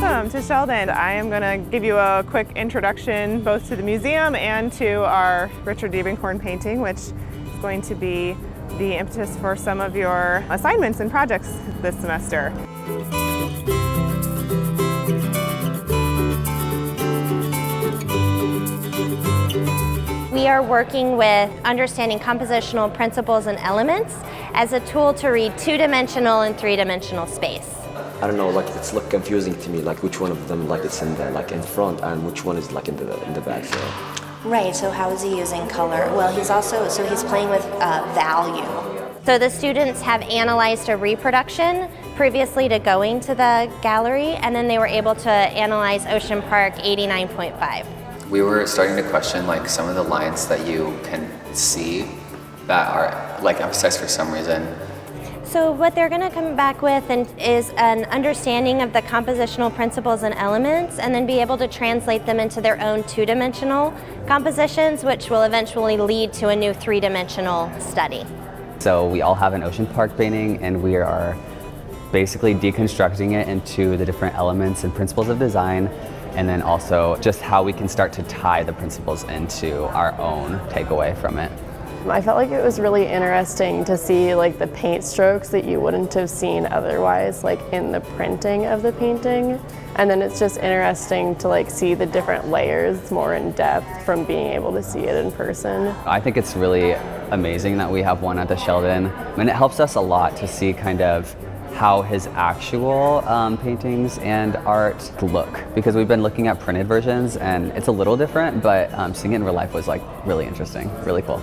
Welcome to Sheldon. I am going to give you a quick introduction both to the museum and to our Richard Diebenkorn painting, which is going to be the impetus for some of your assignments and projects this semester. We are working with understanding compositional principles and elements as a tool to read two-dimensional and three-dimensional space. I don't know, like it's look confusing to me, like which one of them like it's in the in front and which one is like in the back. So. Right. So how is he using color? Well, he's playing with value. So the students have analyzed a reproduction previously to going to the gallery, and then they were able to analyze Ocean Park 89.5. We were starting to question like some of the lines that you can see that are like emphasized for some reason. So what they're going to come back with is an understanding of the compositional principles and elements, and then be able to translate them into their own two-dimensional compositions, which will eventually lead to a new three-dimensional study. So we all have an Ocean Park painting, and we are basically deconstructing it into the different elements and principles of design, and then also just how we can start to tie the principles into our own takeaway from it. I felt like it was really interesting to see like the paint strokes that you wouldn't have seen otherwise, like in the printing of the painting. And then it's just interesting to like see the different layers more in depth from being able to see it in person. I think it's really amazing that we have one at the Sheldon, and it helps us a lot to see kind of how his actual paintings and art look, because we've been looking at printed versions and it's a little different, but seeing it in real life was like really interesting, really cool.